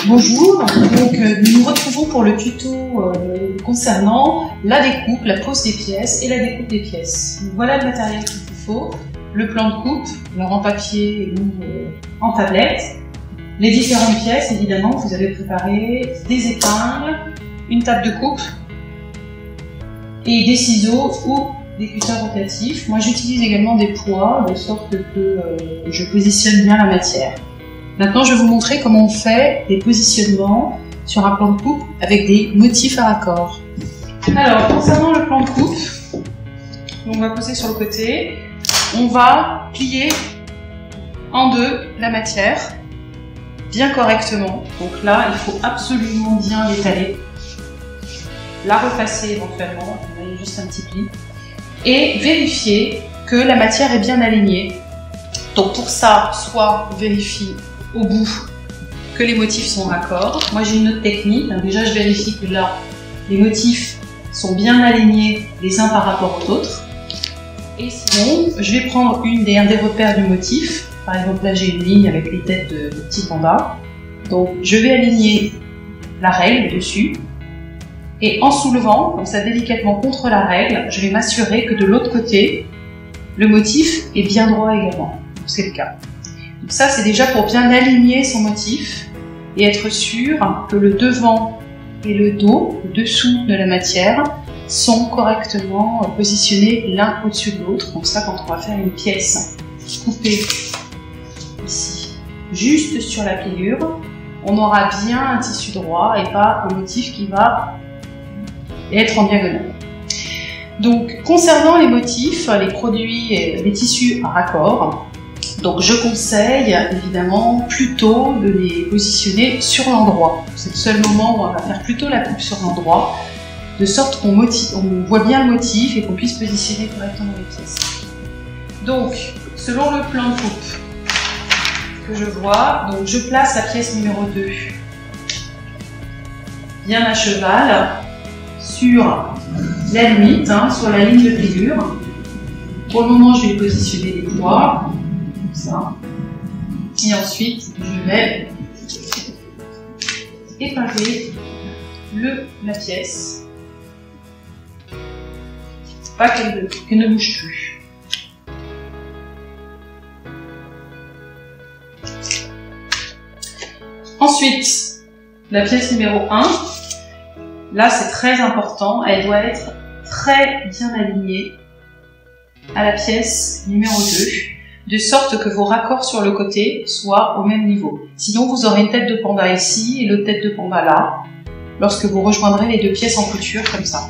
Bonjour, donc nous nous retrouvons pour le tuto concernant la découpe, la pose des pièces et la découpe des pièces. Donc, voilà le matériel qu'il vous faut, le plan de coupe, alors en papier ou en tablette, les différentes pièces évidemment que vous avez préparées, des épingles, une table de coupe et des ciseaux ou des cutters rotatifs. Moi j'utilise également des poids de sorte que je positionne bien la matière. Maintenant, je vais vous montrer comment on fait des positionnements sur un plan de coupe avec des motifs à raccord. Alors, concernant le plan de coupe, on va poser sur le côté, on va plier en deux la matière, bien correctement. Donc là, il faut absolument bien l'étaler, la repasser éventuellement, vous voyez juste un petit pli, et vérifier que la matière est bien alignée. Donc pour ça, soit on vérifie au bout que les motifs sont raccords. Moi j'ai une autre technique, déjà je vérifie que là les motifs sont bien alignés les uns par rapport aux autres, et sinon je vais prendre un des repères du motif. Par exemple là j'ai une ligne avec les têtes de petits pandas, donc je vais aligner la règle dessus, et en soulevant comme ça délicatement contre la règle, je vais m'assurer que de l'autre côté le motif est bien droit également, c'est le cas. Donc ça, c'est déjà pour bien aligner son motif et être sûr que le devant et le dos, le dessous de la matière, sont correctement positionnés l'un au-dessus de l'autre. Donc ça, quand on va faire une pièce coupée ici, juste sur la pliure, on aura bien un tissu droit et pas un motif qui va être en diagonale. Donc, concernant les motifs, les produits et les tissus à raccord, donc je conseille évidemment plutôt de les positionner sur l'endroit. C'est le seul moment où on va faire plutôt la coupe sur l'endroit, de sorte qu'on voit bien le motif et qu'on puisse positionner correctement les pièces. Donc, selon le plan de coupe que je vois, donc je place la pièce numéro 2 bien à cheval sur la limite, sur la ligne de pliure. Pour le moment, je vais positionner les poids. Ça. Et ensuite, je vais épingler la pièce, pas qu'elle ne bouge plus. Ensuite, la pièce numéro 1, là c'est très important, elle doit être très bien alignée à la pièce numéro 2. De sorte que vos raccords sur le côté soient au même niveau. Sinon, vous aurez une tête de panda ici et l'autre tête de panda là, lorsque vous rejoindrez les deux pièces en couture comme ça.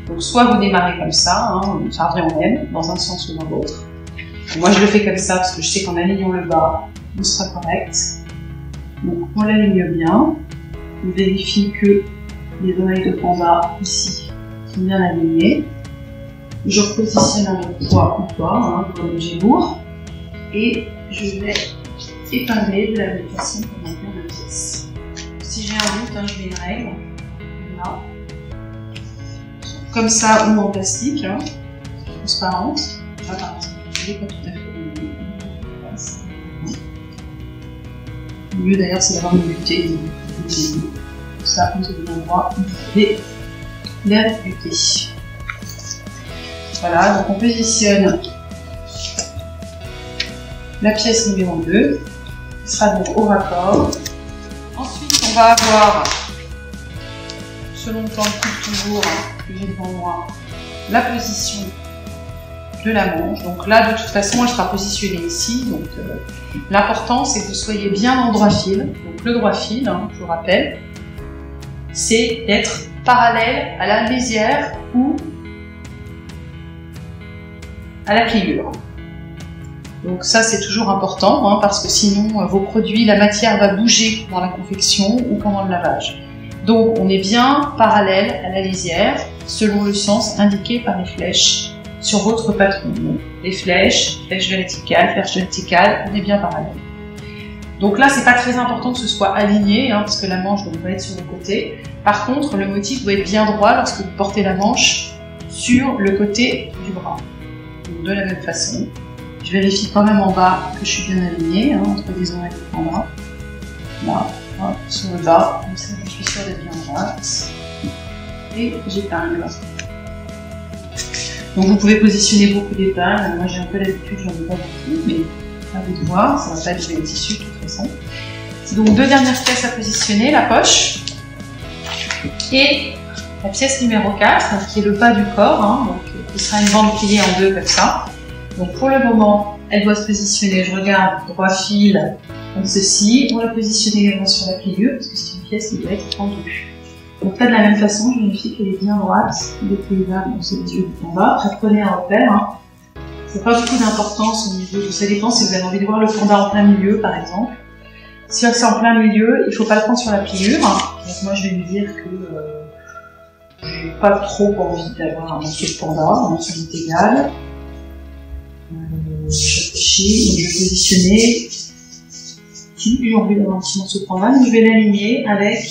Donc, soit vous démarrez comme ça, ça revient au même, dans un sens ou dans l'autre. Moi, je le fais comme ça parce que je sais qu'en alignant le bas, on sera correct. Donc, on l'aligne bien. On vérifie que les oreilles de panda ici sont bien alignées. Je repositionne un autre poids ou pas, comme j'ai lourd, et je vais épingler de la même façon pour maintenir la pièce. Si j'ai un doute, je mets une règle, là, comme ça ou en plastique, transparente. Attends, je l'ai pas tout à fait. Le mieux d'ailleurs, c'est d'avoir une butée. Ça, vous avez l'endroit où vous avez l'air butée. Voilà, donc on positionne la pièce numéro 2, qui sera donc au raccord. Ensuite, on va avoir, selon le plan de coupe toujours que j'ai devant moi, la position de la manche. Donc là, de toute façon, elle sera positionnée ici. Donc l'important, c'est que vous soyez bien dans le droit fil. Donc le droit fil, je vous rappelle, c'est d'être parallèle à la lisière ou à la pliure. Donc ça c'est toujours important parce que sinon vos produits, la matière va bouger dans la confection ou pendant le lavage. Donc on est bien parallèle à la lisière selon le sens indiqué par les flèches sur votre patron. Donc, les flèches verticales, on est bien parallèle. Donc là c'est pas très important que ce soit aligné parce que la manche doit être sur le côté. Par contre le motif doit être bien droit lorsque vous portez la manche sur le côté du bras. De la même façon, je vérifie quand même en bas que je suis bien alignée entre les oreilles et en bas. Là, Hop, sur le bas, comme ça je suis sûre d'être bien droite. Et j'épingle. Donc vous pouvez positionner beaucoup d'épingles. Moi j'ai un peu l'habitude, j'en ai pas beaucoup, mais à vous de voir, ça va pas abîmer le tissu de toute façon. Donc deux dernières pièces à positionner, la poche et la pièce numéro 4, qui est le bas du corps, hein, donc qui sera une bande pliée en deux comme ça. Donc pour le moment, elle doit se positionner, je regarde, droit fil, comme ceci. On va positionner également sur la pliure, parce que c'est une pièce qui doit être tendue. Donc là de la même façon, je vérifie qu'elle est bien droite, dépliable, donc c'est les yeux du panda. Après prenez un repère, hein. Ça n'a pas beaucoup d'importance au niveau, ça dépend si vous avez envie de voir le panda en plein milieu par exemple. Si c'est en plein milieu, il ne faut pas le prendre sur la pliure. Donc moi je vais me dire que j'ai pas trop envie d'avoir un morceau de panda, un morceau d'égal. Je réfléchis, donc je vais positionner. Si j'ai envie d'avoir un petit morceau de panda, donc je vais l'aligner avec.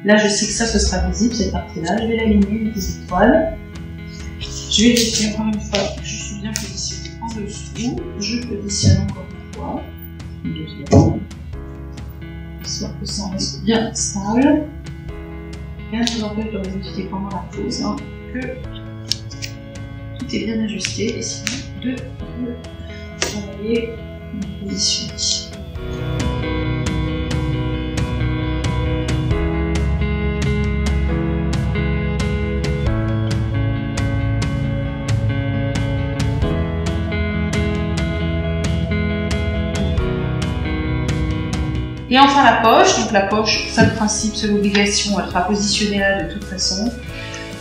Là je sais que ça ce sera visible, cette partie-là. Je vais l'aligner avec des étoiles. Je vais vérifier encore une fois que je suis bien positionnée en dessous. Je positionne encore une fois. Histoire que ça reste bien stable. Rien ne vous empêche de vérifier pendant la pause, hein, que tout est bien ajusté et sinon de travailler en position. Et enfin la poche, donc la poche, ça le principe, c'est l'obligation, elle sera positionnée là de toute façon.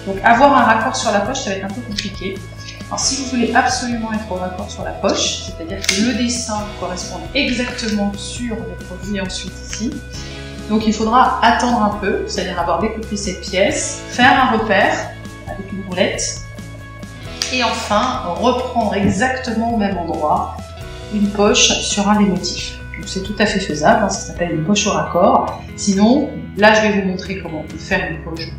Donc avoir un raccord sur la poche, ça va être un peu compliqué. Alors si vous voulez absolument être au raccord sur la poche, c'est-à-dire que le dessin corresponde exactement sur le produit ensuite ici, donc il faudra attendre un peu, c'est-à-dire avoir découpé cette pièce, faire un repère avec une roulette, et enfin reprendre exactement au même endroit une poche sur un des motifs. C'est tout à fait faisable, hein, ça s'appelle une poche au raccord. Sinon, là je vais vous montrer comment on peut faire une poche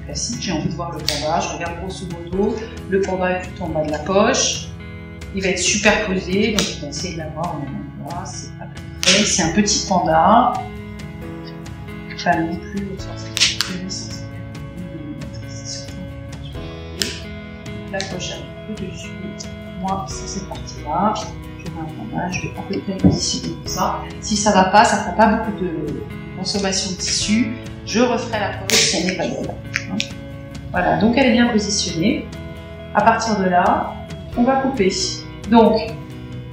classique. J'ai envie de voir le panda, je regarde grosso modo, le panda est tout en bas de la poche, il va être superposé, donc je vais essayer de l'avoir au même endroit, c'est à peu près, c'est un petit panda, pas non plus la poche avec le dessus, moi c'est cette partie-là. Je vais à peu près positionner comme ça. Si ça va pas, ça fera pas beaucoup de consommation de tissu. Je referai la poche si elle n'est pas bonne. Voilà, donc elle est bien positionnée. À partir de là, on va couper. Donc,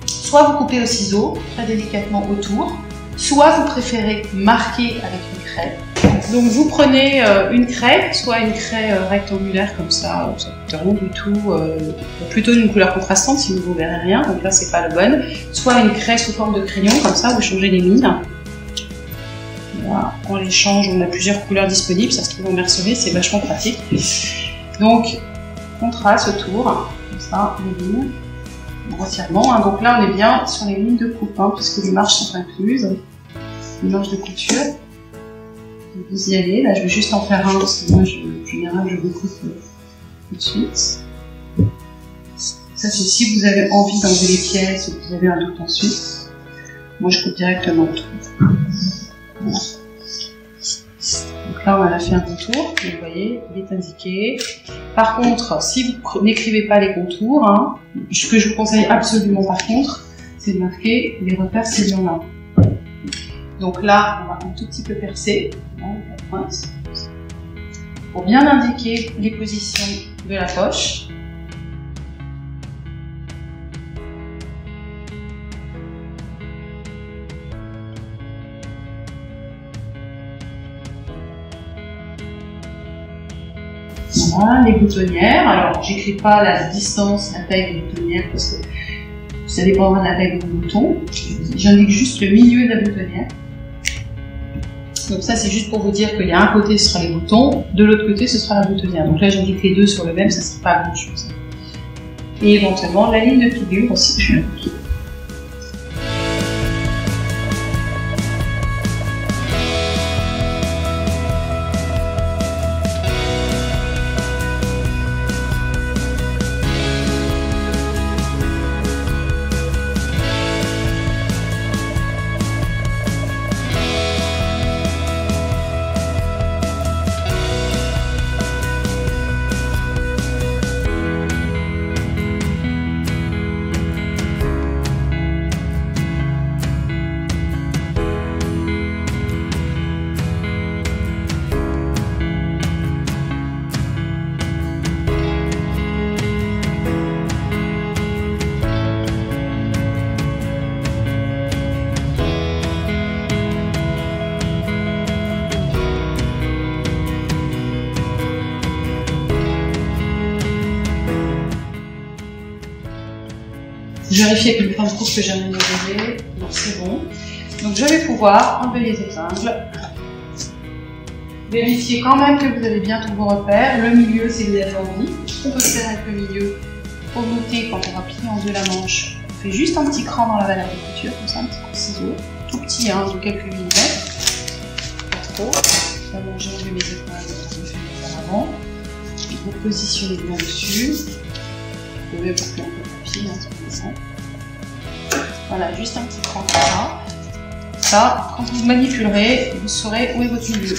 soit vous coupez au ciseau, très délicatement autour, soit vous préférez marquer avec une craie. Donc vous prenez une craie, soit une craie rectangulaire comme ça coûte rien du tout, plutôt d'une couleur contrastante si vous ne verrez rien, donc là c'est pas le bon, soit une craie sous forme de crayon, comme ça vous changez les mines. Voilà, on les change, on a plusieurs couleurs disponibles, ça se trouve en mercerie, c'est vachement pratique. Donc on trace autour, comme ça, les lignes, grossièrement, hein. Donc là on est bien sur les lignes de coupe, hein, puisque les marges sont incluses, les marges de couture. Vous y allez, là je vais juste en faire un parce que moi en général je découpe tout de suite. Ça c'est si vous avez envie d'enlever les pièces ou que vous avez un doute ensuite. Moi je coupe directement tout. Voilà. Donc là on a fait un contour, vous voyez, il est indiqué. Par contre, si vous n'écrivez pas les contours, hein, ce que je vous conseille absolument par contre, c'est de marquer les repères s'il y en a. Donc là, on va un tout petit peu percer, la pointe, pour bien indiquer les positions de la poche. Voilà, les boutonnières. Alors, j'écris pas la distance, la taille des boutonnières parce que ça dépendra de la taille de vos boutons. J'indique juste le milieu de la boutonnière. Donc ça, c'est juste pour vous dire qu'il y a un côté, ce sera les boutons, de l'autre côté, ce sera la boutonnière. Donc là, j'indique les deux sur le même, ça ne sera pas grand-chose. Et éventuellement, la ligne de figure aussi, je l'indique. vérifié que le plan de coupe que j'ai amélioré, donc c'est bon. Donc je vais pouvoir enlever les épingles. Vérifiez quand même que vous avez bien tous vos repères. Le milieu, si vous avez envie. On peut faire avec le milieu. Pour noter, quand on va plier en deux la manche, on fait juste un petit cran dans la valeur de couture, comme ça, un petit coup de ciseau. Tout petit, hein, de quelques millimètres. Pas trop. D'abord, j'ai enlevé mes épingles, je vais faire avant. Vous positionnez bien dessus. Vous pouvez porter un peu de papier, hein, c'est comme ça. Voilà, juste un petit cran comme ça. Ça, quand vous manipulerez, vous saurez où est votre milieu.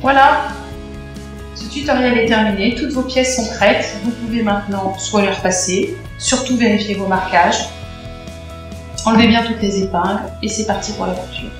Voilà, ce tutoriel est terminé, toutes vos pièces sont prêtes, vous pouvez maintenant soit les repasser, surtout vérifier vos marquages, enlevez bien toutes les épingles et c'est parti pour la couture.